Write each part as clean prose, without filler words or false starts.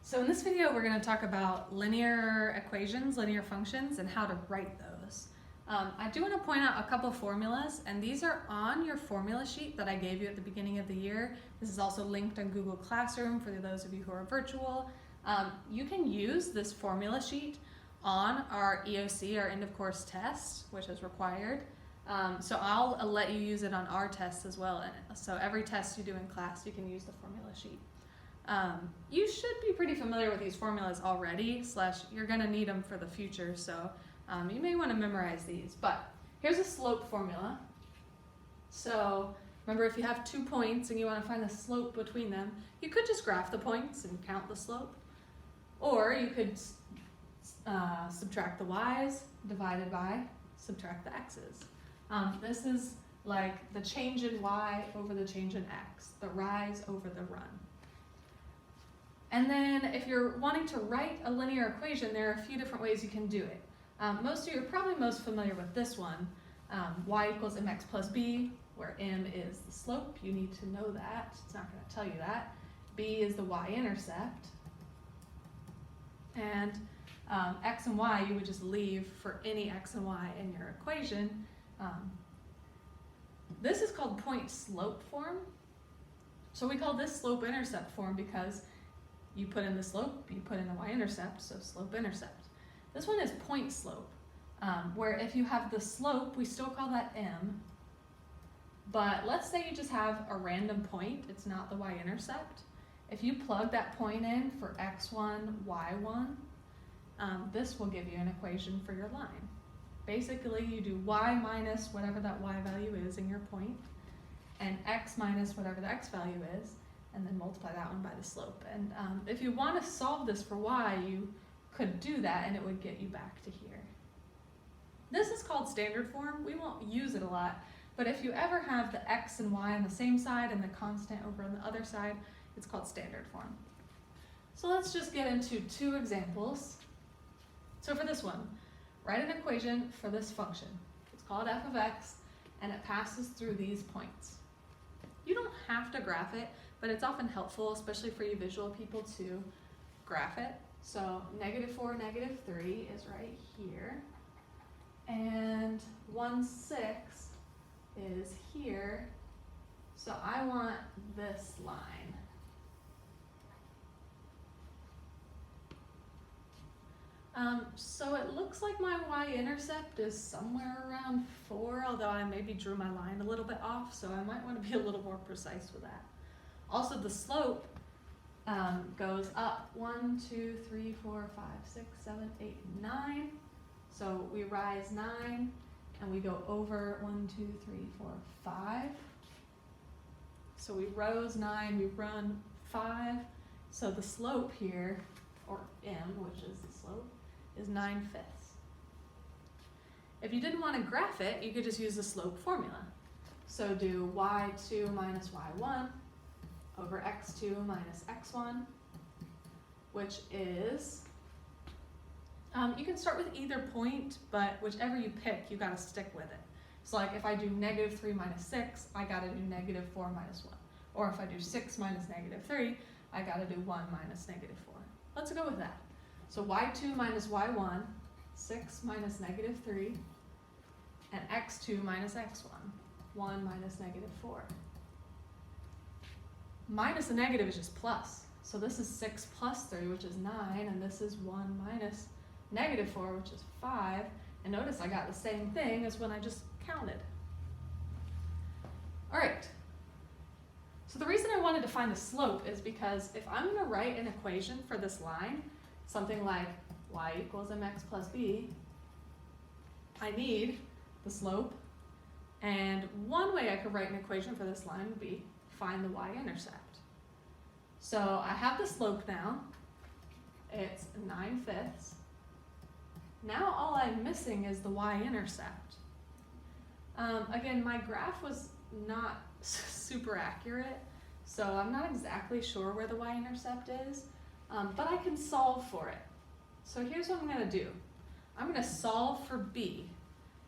So in this video, we're going to talk about linear equations, linear functions, and how to write those. I do want to point out a couple formulas, and these are on your formula sheet that I gave you at the beginning of the year. This is also linked on Google Classroom for those of you who are virtual. You can use this formula sheet on our EOC, our end of course test, which is required. So I'll let you use it on our tests as well. And so every test you do in class, you can use the formula sheet. You should be pretty familiar with these formulas already, / you're going to need them for the future, so you may want to memorize these. But here's a slope formula. So remember, if you have 2 points and you want to find the slope between them, you could just graph the points and count the slope. Or you could subtract the y's divided by subtract the x's. This is like the change in y over the change in x, the rise over the run. And then if you're wanting to write a linear equation, there are a few different ways you can do it. Most of you are probably most familiar with this one, y equals mx plus b, where m is the slope. You need to know that. It's not going to tell you that. B is the y-intercept. And x and y you would just leave for any x and y in your equation. This is called point-slope form. So we call this slope-intercept form because you put in the slope, you put in the y-intercept, so slope-intercept. This one is point-slope, where if you have the slope, we still call that m. But let's say you just have a random point, it's not the y-intercept. If you plug that point in for x1, y1, this will give you an equation for your line. Basically, you do y minus whatever that y value is in your point, and x minus whatever the x value is, and then multiply that one by the slope. And if you want to solve this for y, you could do that and it would get you back to here. This is called standard form. We won't use it a lot, but if you ever have the x and y on the same side and the constant over on the other side, it's called standard form. So let's just get into 2 examples. So for this one, write an equation for this function. It's called f of x, and it passes through these points. You don't have to graph it, but it's often helpful, especially for you visual people, to graph it. So -4, -3 is right here, and 1, 6 is here. So I want this line. So it looks like my y-intercept is somewhere around 4, although I maybe drew my line a little bit off, so I might want to be a little more precise with that. Also, the slope goes up 1, 2, 3, 4, 5, 6, 7, 8, 9. So we rise 9, and we go over 1, 2, 3, 4, 5. So we rose 9, we run 5. So the slope here, or m, which is the slope, is 9/5. If you didn't want to graph it, you could just use the slope formula. So do y2 minus y1 over x2 minus x1, which is, you can start with either point, but whichever you pick, you gotta stick with it. So like if I do -3 minus 6, I gotta do -4 minus 1. Or if I do 6 minus -3, I gotta do 1 minus -4. Let's go with that. So y2 minus y1, 6 minus -3, and x2 minus x1, 1 minus -4. Minus a negative is just plus. So this is 6 plus 3, which is 9, and this is 1 minus -4, which is 5. And notice I got the same thing as when I just counted. All right. So the reason I wanted to find the slope is because if I'm going to write an equation for this line, something like y equals mx plus b, I need the slope. And one way I could write an equation for this line would be find the y-intercept. So I have the slope now. It's 9/5. Now all I'm missing is the y-intercept. Again, my graph was not super accurate, so I'm not exactly sure where the y-intercept is, but I can solve for it. So here's what I'm going to do. I'm going to solve for b.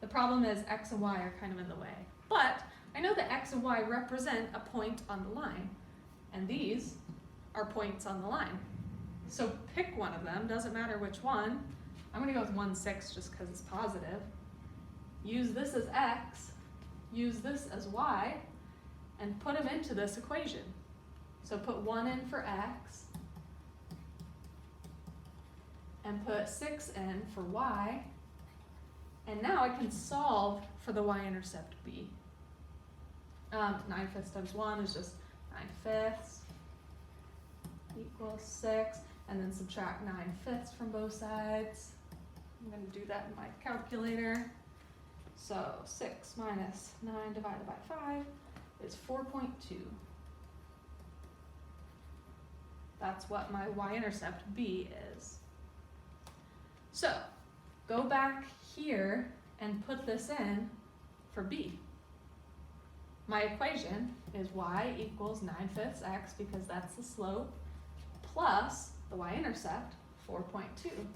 The problem is x and y are kind of in the way, but I know that x and y represent a point on the line, and these are points on the line. So pick one of them, doesn't matter which one. I'm gonna go with 1/6 just because it's positive. Use this as x, use this as y, and put them into this equation. So put 1 in for x, and put 6 in for y, and now I can solve for the y-intercept b. 9/5 times 1 is just 9/5 equals 6, and then subtract 9/5 from both sides. I'm going to do that in my calculator. So 6 minus 9 divided by 5 is 4.2. That's what my y-intercept b is. So go back here and put this in for b. My equation is y equals 9/5 x, because that's the slope, plus the y-intercept, 4.2.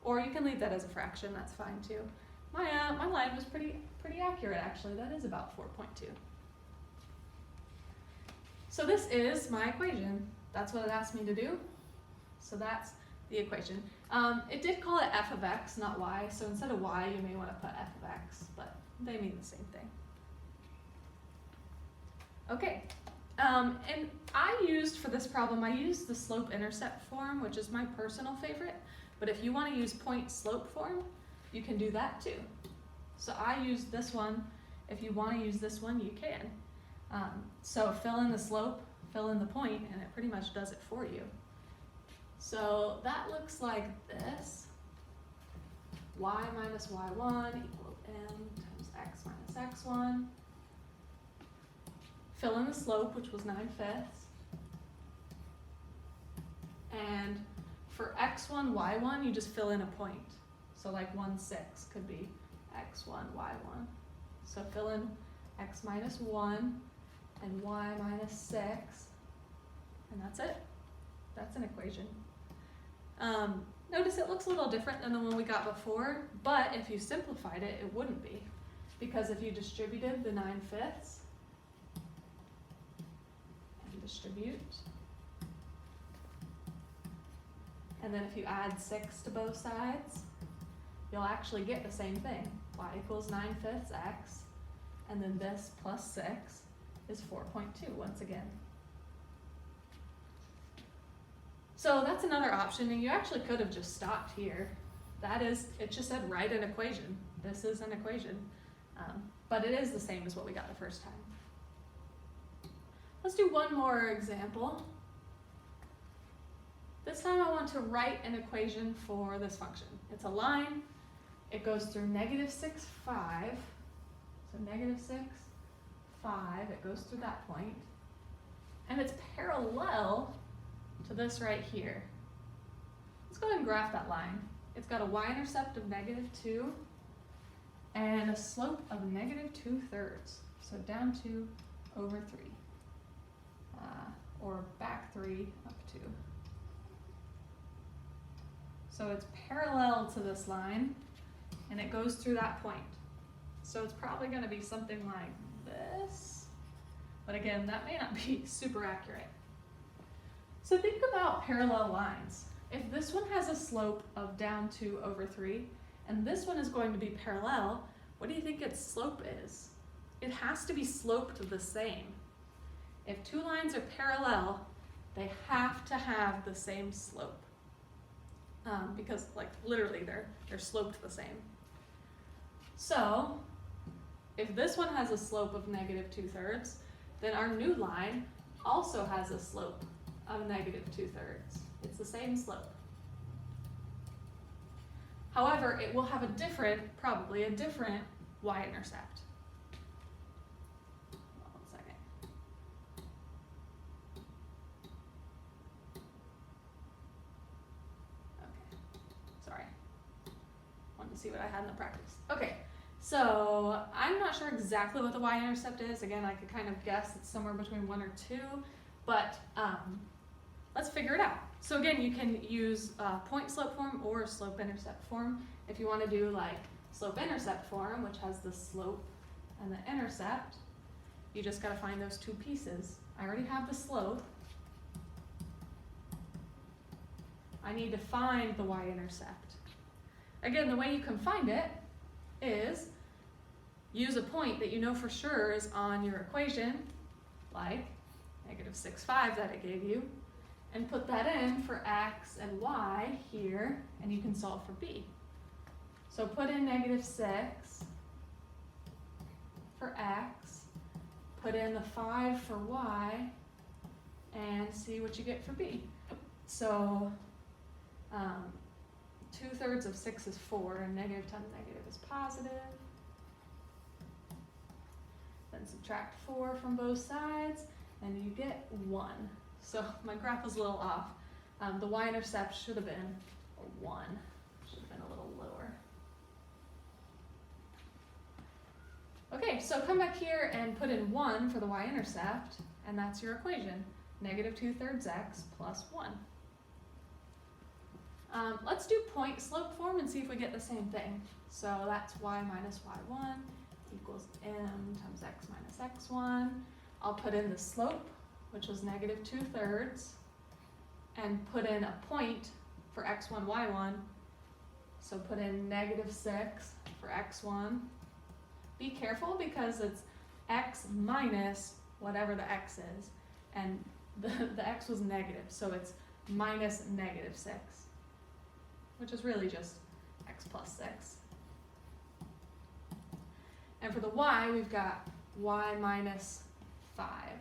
Or you can leave that as a fraction, that's fine too. My line was pretty accurate actually, that is about 4.2. So this is my equation. That's what it asked me to do. So that's the equation. It did call it f of x, not y, so instead of y you may want to put f of x, but they mean the same thing. Okay, and I used, for this problem, I used the slope-intercept form, which is my personal favorite, but if you want to use point-slope form, you can do that too. So I used this one. If you want to use this one, you can. So fill in the slope, fill in the point, and it pretty much does it for you. So that looks like this. Y minus y1 equals m times x minus x1. Fill in the slope, which was 9/5. And for x1, y1, you just fill in a point. So like 1/6 could be x1, y1. So fill in x minus 1 and y minus 6, and that's it. That's an equation. Notice it looks a little different than the one we got before, but if you simplified it, it wouldn't be. Because if you distributed the 9/5 and distribute, and then if you add 6 to both sides, you'll actually get the same thing. Y equals 9/5 x, and then this plus 6 is 4.2 once again. So that's another option, and you actually could have just stopped here. That is, it just said write an equation. This is an equation, but it is the same as what we got the first time. Let's do one more example. This time I want to write an equation for this function. It's a line. It goes through -6, 5. So -6, 5, it goes through that point. And it's parallel to this right here. Let's go ahead and graph that line. It's got a y-intercept of -2 and a slope of -2/3. So down 2 over 3. Or back 3 up 2. So it's parallel to this line, and it goes through that point. So it's probably going to be something like this. But again, that may not be super accurate. So think about parallel lines. If this one has a slope of down 2 over 3, and this one is going to be parallel, what do you think its slope is? It has to be sloped the same. If two lines are parallel, they have to have the same slope. Because like literally they're sloped the same. So if this one has a slope of -2/3, then our new line also has a slope of -2/3. It's the same slope. However, it will have probably a different y-intercept. One second. Okay, sorry. Wanted to see what I had in the practice. Okay, so I'm not sure exactly what the y-intercept is. Again, I could kind of guess it's somewhere between 1 or 2, but let's figure it out. So again, you can use point-slope form or slope-intercept form. If you want to do like slope-intercept form, which has the slope and the intercept, you just got to find those two pieces. I already have the slope, I need to find the y-intercept. Again, the way you can find it is use a point that you know for sure is on your equation, like -6,5 that it gave you, and put that in for x and y here, and you can solve for b. So put in -6 for x, put in the 5 for y, and see what you get for b. So 2/3 of 6 is 4, and negative times negative is positive. Then subtract 4 from both sides, and you get 1. So my graph was a little off. The y-intercept should have been a 1. Should have been a little lower. Okay, so come back here and put in 1 for the y-intercept, and that's your equation, -2/3 x plus 1. Let's do point slope form and see if we get the same thing. So that's y minus y1 equals m times x minus x1. I'll put in the slope, which was -2/3, and put in a point for x1, y1. So put in -6 for x1. Be careful because it's x minus whatever the x is, and the x was negative, so it's minus -6, which is really just x plus 6. And for the y, we've got y minus 5.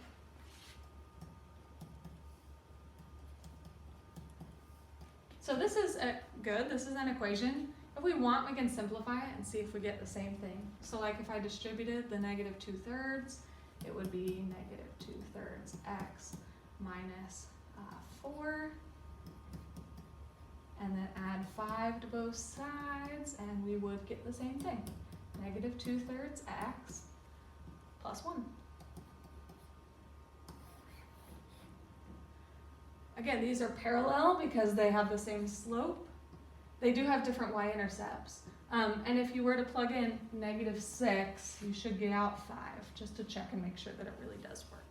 So this is good. This is an equation. If we want, we can simplify it and see if we get the same thing. So like if I distributed the -2/3, it would be -2/3 x minus 4. And then add 5 to both sides, and we would get the same thing. -2/3 x plus 1. Again, these are parallel because they have the same slope. They do have different y-intercepts. And if you were to plug in -6, you should get out 5, just to check and make sure that it really does work.